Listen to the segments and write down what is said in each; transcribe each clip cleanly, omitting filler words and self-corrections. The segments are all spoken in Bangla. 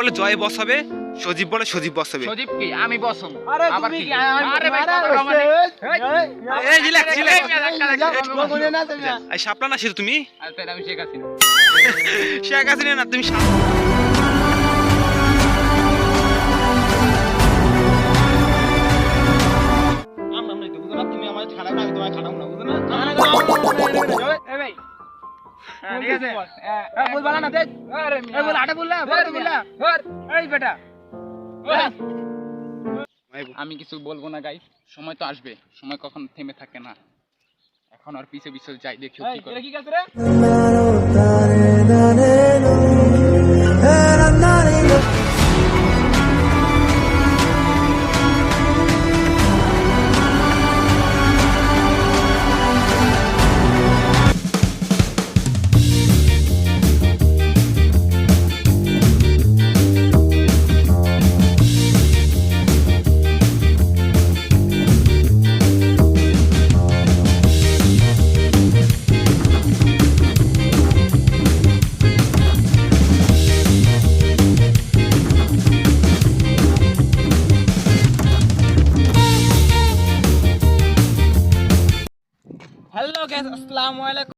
বলে জয় বস হবে, সজীব বলে সজীব বস হবে। সজীব কি আমি বসম? আরে আবার তুমি কি? কি আরে ভাই কথা কম মানে। এই রিল্যাক্স রিল্যাক্স এই শাপলা না সেতু তুমি? আর তাই আমি শেখ হাসিনা। শেখ হাসিনা না তুমি তুমি আমার খারাপ না, আমি তোমার খারাপ না, বুঝো না? এই ভাই ঠিক আছে বলবা না দেখ, আরে এই বল আটা বললা, বল বললা, এই বেটা আমি কিছু বলবো না গাইস, সময় তো আসবে, সময় কখন থেমে থাকে না। এখন আর পিছে পিছে যাই দেখি কি করে। কি করছ রে? হ্যালো গাইস, আসসালামু আলাইকুম।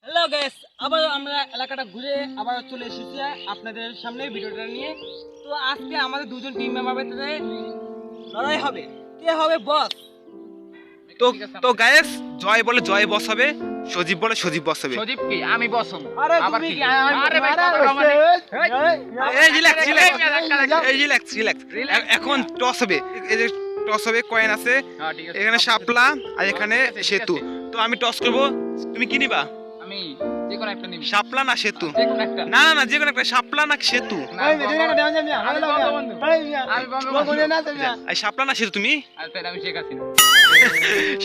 হ্যালো গাইস, আবার আমরা এলাকাটা ঘুরে আবার চলে এসেছি আপনাদের সামনে ভিডিওটা নিয়ে। তো আজকে আমাদের দুজন টিম মেম্বার ভিতরে লড়াই হবে, কে হবে বস। তো তো গাইস জয় বলে জয় বস হবে, সজীব বলে সজীব বস হবে। সজীব কি আমি বসম? আরে আবার তুমি কি? কি আরে ভাই কথা কম মানে। এই রিল্যাক্স এখন টস হবে, এই যে টস হবে, কয়েন আছে হ্যাঁ ঠিক আছে, এখানে শাপলা আর এখানে ঠিক আছে, সেতু। ঠিক আছে। তো আমি টস করব, তুমি কি নিবা? আমি যে কোনো একটা নিব। শাপলা না সেতু? যে কোনো একটা। না না না, যে কোনো একটা, শাপলা না সেতু? না, আমি বঙ্গবন্ধু। আমি বঙ্গবন্ধু। এই শাপলা না সেতু তুমি? আর তাই আমি শেখ হাসিনা।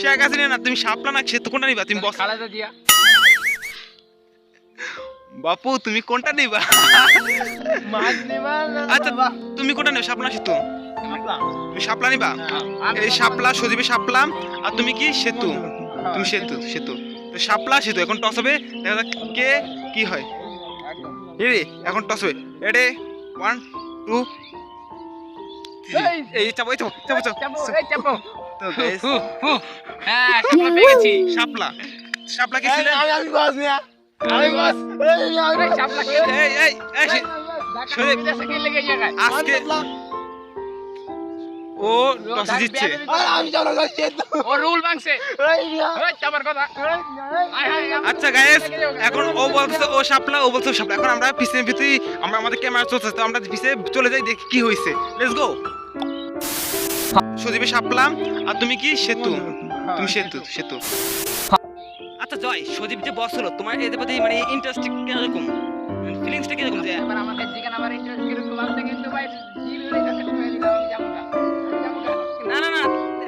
শেখ হাসিনা না তুমি, শাপলা না সেতু, কোনটা নিবা তুমি বস? খালেদা জিয়া। বাপু তুমি কোনটা নিবা? আচ্ছা তুমি কোনটা নেবে, শাপলা না সেতু? তুমি শাপলা নিবা? এই শাপলা, সজীবে শাপলা, আর তুমি কি সেতু? তুমি সেতু সেতু। তো শাপলা সেতু, এখন টস হবে, দেখা যাক কে কি হয়। রেডি? এখন টস হবে, রেডি 1 2 3। এই চাপো, এই চাপো চাপো চাপো। তো গাইস হ্যাঁ শাপলা পেয়ে গেছি। শাপলা, শাপলা কে ছিল? আমি বস মিয়া, আমি বস। আরে শাপলা কে? এই এই এই সজীব বিদেশে কে লেগে যায়? আজকে ও টস জিতছে। আমি চলো যাচ্ছি। ও রুল ভাঙছে। এই মিয়া, ওই চাপার কথা। আচ্ছা গাইস, এখন ও বলছে ও শাপলা, ও বলছে শাপলা। এখন আমরা পিছনে আমরা আমাদের ক্যামেরা চলছে, তো আমরা পিছে চলে যাই, দেখি কি হয়েছে। Let's go. সজীবে শাপলাম আর তুমি কি সেতু তুমি সেতু সেতু আচ্ছা জয়, সজীব যে বস হলো, তোমার এদের প্রতি মানে ইন্টারেস্ট কিরকম, ফিলিংসটা কিরকম যে এবার আমাকে জিজ্ঞাসা আমার ইন্টারেস্ট কিরকম আপনি কিন্তু ভাই জিল হয়ে যাচ্ছে শুয়ে দিলাম আমি যাবো না না না না,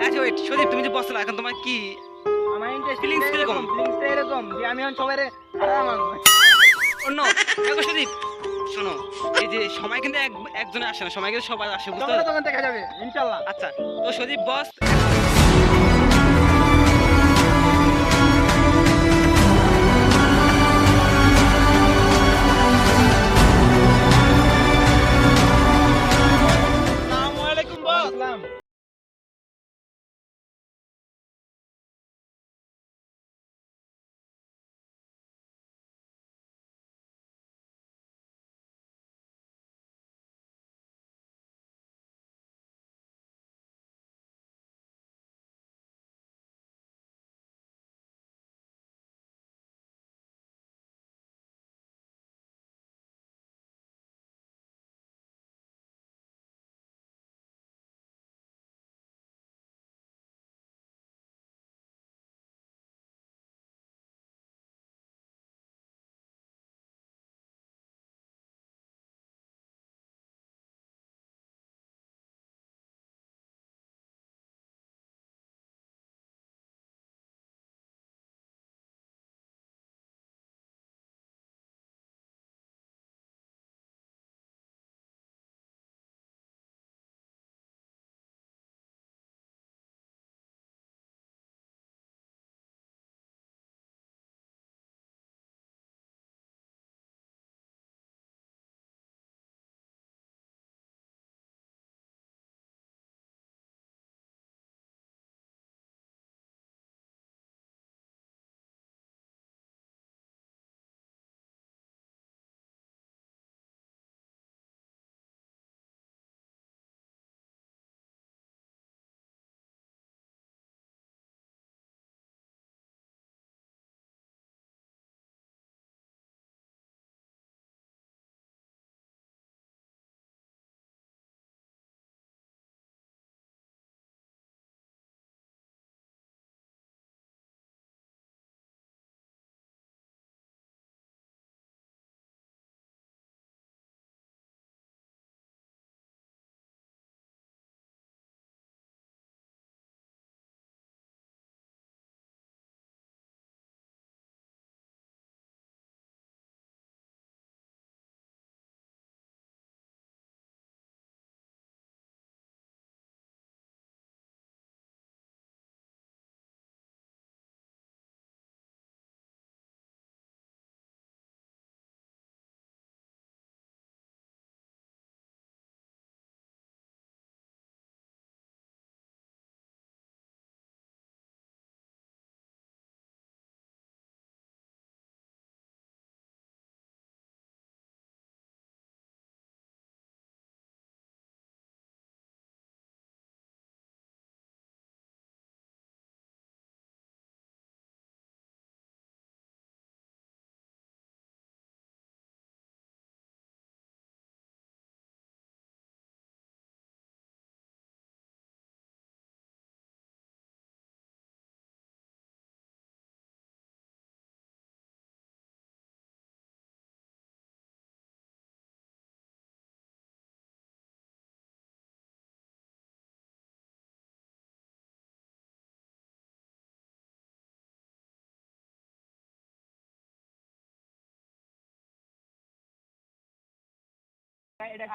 আচ্ছা ওয়েট, সজীব তুমি যে বস হলো, এখন তোমার কি আমার ইন্টারেস্ট ফিলিংস কিরকম? ফিলিংসটা এরকম যে আমি এখন সবাই হারাম আনবো। অন্য দেখো সজীব, শোনো, এই যে সময় কিন্তু একজনে আসে না, সময় কিন্তু সবাই আসে, বুঝতে তখন পারছো? তখন দেখা যাবে ইনশাআল্লাহ। আচ্ছা, তো সজীব বস আসসালামু আলাইকুম বস। আসসালাম।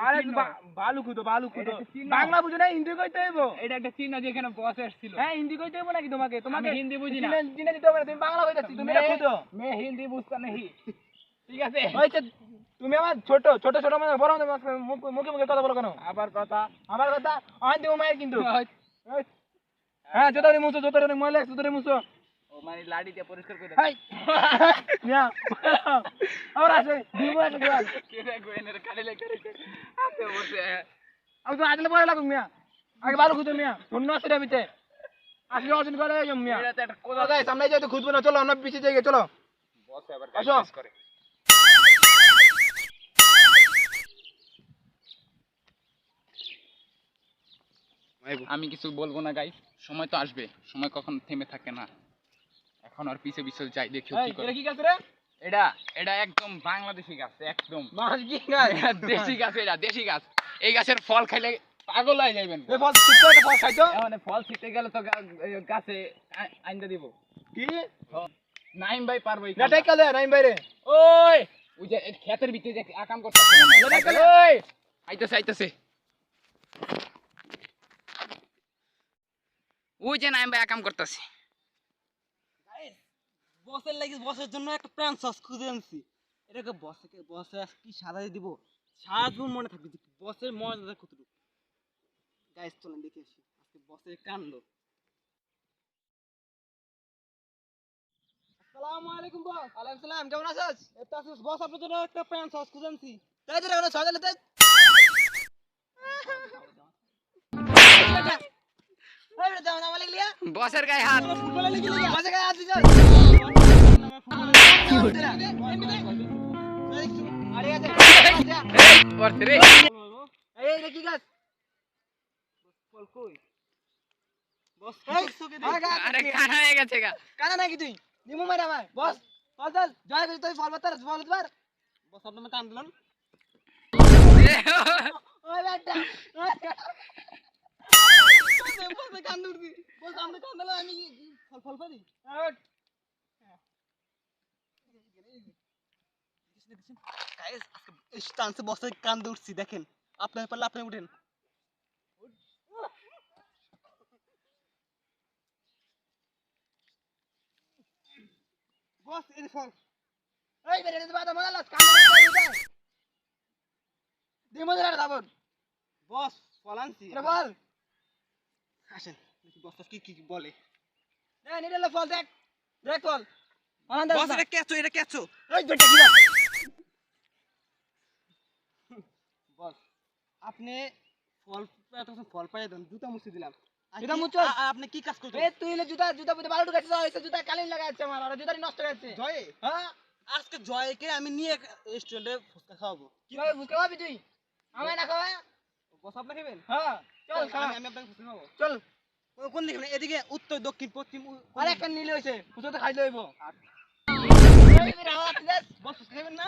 আরে ভালো খুদো বাংলা বুঝো না, হিন্দি কইতে হইব। এটা একটা চিহ্ন যেখানে বস আসছিল হ্যাঁ হিন্দি কইতে হইব নাকি তোমাকে? তোমাকে আমি হিন্দি বুঝি না। জিনে দিতে হবে না, তুমি বাংলা কইতাছি, তুমি এটা খুদো। मैं हिंदी बुझता नहीं ঠিক আছে হইছে তুমি আমার ছোট ছোট ছোট মানে বড় মানে মুখে মুখে কথা বলো কেন? আবার কথা আমার কথা আইন দেবো মায়ের কিন্তু। হ্যাঁ জোতারে মুছো, জোতারে ময়লা জোতারে মুছো। ও মানে লাড়ি দিয়ে পরিষ্কার করে হাই মিয়া আবার আসে দিবো একটা দেওয়াল। কে রে গোয়েনের কালি লেগে রেখে হাতে বসে আমি তো আসলে পরে লাগুক মিয়া, আগে ভালো খুদো মিয়া, শূন্য আছে এটার আসলে অর্জন করে যাম মিয়া। এটা তো একটা কোথা যায় সামনে যাই তো খুদবো না, চলো আমরা পিছিয়ে যাই, চলো বস আবার আসো। কাজ করে ভাই খাইবো। আমি কিছু বলবো না গাইস, সময় তো আসবে, সময় কখন থেমে থাকে না। এখন আর পিছে পিছে যাই দেখি কি করে। এটা কি গাছ রে? এটা এটা একদম বাংলাদেশি গাছ, একদম মাছ কি গাছ? দেশি গাছ, এটা দেশি গাছ। এই গাছের ফল খাইলে পাগল হয়ে যাবেন। এ ফল ছিটতে এটা ফল খাইতো? মানে ফল ছিটতে গেলে তো গাছে আইন্দা দিব। কি? নাইম ভাই পারবো এই নেটাই কাজটা। কালে নাইম বাইরে। ওই ওই যে ক্ষেতের ভিতরে যে আকাম করতেছে ওই আইতাছে আইতাছে, ওই যে নাইম ভাই আকাম করতেছে। বসের লাগি বসের জন্য একটা প্রাণ সস খুঁজে আনছি। এটাকে বসে কি সাজাই দিব, সারা জীবন মনে থাকবে যে বসের মর্যাদা কতটুকু। গাইস চলেন দেখে আসি আজকে বসের কাণ্ড। আসসালামু আলাইকুম বস। ওয়ালাইকুম সালাম, কেমন আছিস? এটা আসলে বস আপনার জন্য একটা প্রাণ সস খুঁজে আনছি। তাই তো এখন সকালে তাই ওই রে দাও না মালিক লিয়া বসের গায়ে হাত। ফুটবলে লেগে লিগা মাঝে গায়ে হাত দিছ। আরে আছে এই পড়তে রে। এই রে কি গাছ? ফল কই বস এই চোখে আরে কানা হয়ে গেছে গা। কানা নাকি তুই? নিমু মারা ভাই বস চল চল জয় করি তুই ফল বাতার ফল বাতার। বস আপনার কান দিলেন। ওই বেটা বসে কান ধরছি বস আপনি কান দিলেন আমি ফল ফল পারি। গাইস আজকে স্টান্সে বসে কান ধরছি দেখেন, আপনার পারলে আপনি উঠেন। বস এই ফল এই বেটা তুই বাতা মজা লাস কানা করে দে। দিমু ধরে দাবন। বস ফল আনছি এটা বল। আসেন দেখি বস কি কি বলে। এই নিলে ফল দেখ। দেখ ফল। আনন্দ বস এটা কেচো এটা কেচো। এই বেটা কি গাছ? বস আপনি ফল এত ফল পাই দেন, জুতা মুছে দিলাম। আর জুতা কি- মুছো? আপনি কি কাজ করছেন? এই তুই এলে জুতা জুতা পুতে বারো ঢুকাইছিস হইছে জুতা কালিন লাগাইছে আমার আর জুতাটি নষ্ট হয়ে যাচ্ছে। জয়ে হ্যাঁ আজকে জয়কে আমি নিয়ে রেস্টুরেন্টে ফুচকা খাওয়াবো। কিভাবে বুঝতে পারবি তুই? আমায় না খাওয়া? বস আপনি খাবেন? হ্যাঁ চল খাওয়া। আমি আপনাকে ফুচকা খাওয়াবো। চল কোন দিকে খাবেন? এদিকে উত্তর দক্ষিণ পশ্চিম আর একটা নিলে হইছে পুজো তো খাইতে হইব। বস ফুচকা খাবেন না?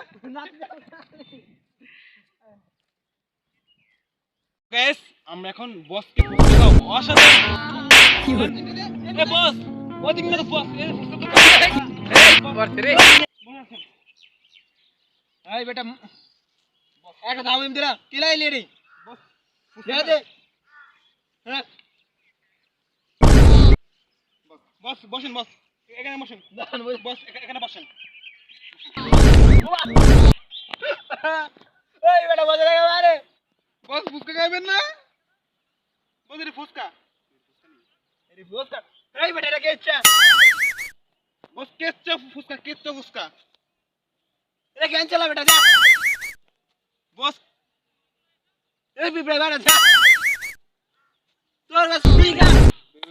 গাইস আমরা এখন বসকে ফুচকা খাওয়াবো। অসাধারণ। এ বস ওদিকে তো বস এই ফুচকা এই পড়তে রে। এই বেটা একটা দাম দিরা কিলাই লেরি বস দে দে হ্যাঁ বস বসেন বস এখানে বসেন বস এখানে বসেন। এই বেটা বাজে লাগে মারে বস ফুচকা খাবেন না? বস এটা ফুচকা। এরি বসকা এই বেটা রে কেচ্চা বস কেচ্চা ফুচকা কেচ্চা ফুচকা। এ কেন চলা বেটা যা বস এই বিপ্রে বেটা যা তোর বাস পিকা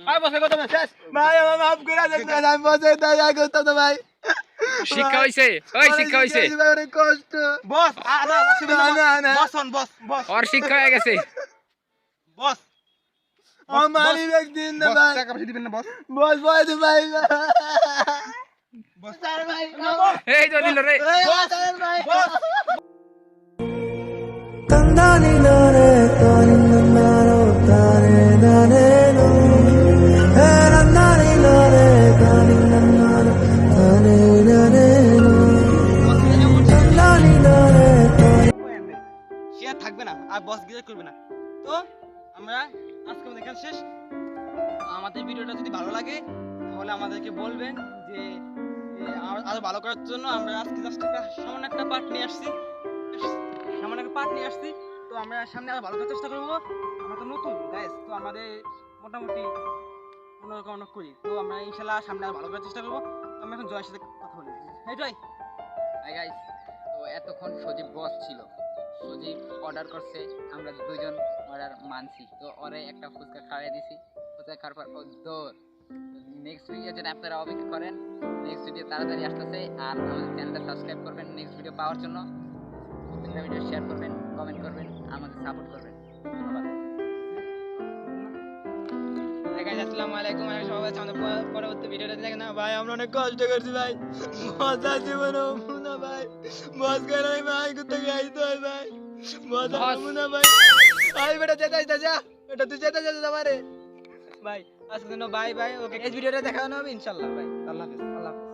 আই বসে কত মেসেজ ভাই আমি মাফ করে দেন না আমি বসে দয়া করতে তো ভাই শিক্ষা হইছে, ওই শিক্ষা হইছে। অনেক কষ্ট বস না না, না। বসন বস বস ওর শিক্ষা হয়ে গেছে। বস আমারই একদিন না বস ভাই টাকা পয়সা দিবেন না বস। বস বস ভাই বস স্যার ভাই এই তো দিল রে। স্যার ভাই বস সে আর থাকবে না আর বস গিয়ে করবে না। তো আমরা আজকে আমাদের কাজ শেষ। তো আমাদের ভিডিওটা যদি ভালো লাগে তাহলে আমাদেরকে বলবেন যে আরো ভালো করার জন্য আমরা আজকে জাস্ট একটা সামান্য একটা পার্ট নিয়ে আসছি। সামান্য একটা পার্ট নিয়ে আসছি। তো আমরা সামনে আরো ভালো করার চেষ্টা করবো। আমরা তো নতুন গাইস, তো আমাদের মোটামুটি কোনোরকম অনেক করি। তো আমরা ইনশাল্লাহ সামনে আরো ভালো করার চেষ্টা করবো। তো আমরা এখন জয়ের সাথে কথা বলি। এই জয় হাই গাইস, তো এতক্ষণ সজীব বস ছিল। সজীব অর্ডার করছে, আমরা দুজন অর্ডার মানছি। তো ওরে একটা ফুচকা খাওয়াই দিছি। ফুচকা খাওয়ার পর ও দৌড়। নেক্সট ভিডিও যেন আপনারা অপেক্ষা করেন। নেক্সট ভিডিও তাড়াতাড়ি আসতেছে। আর আমাদের চ্যানেলটা সাবস্ক্রাইব করবেন নেক্সট ভিডিও পাওয়ার জন্য। প্রত্যেকটা ভিডিও শেয়ার করবেন, কমেন্ট করবেন, আমাদের সাপোর্ট করবেন। ধন্যবাদ। গাইস আসসালামু আলাইকুম আর সবাই আমাদের পরবর্তী ভিডিওটা দেখেন না ভাই আমরা অনেক কষ্ট করছি ভাই মজা জীবনে না ভাই বস করে ভাই কোথায় গাইতে হয় ভাই মজা না ভাই ভাই বেটা যেতে যা এটা তুই যেতে পারে ভাই আজকের জন্য বাই বাই ওকে এই ভিডিওটা দেখানো হবে ইনশাআল্লাহ ভাই আল্লাহ হাফেজ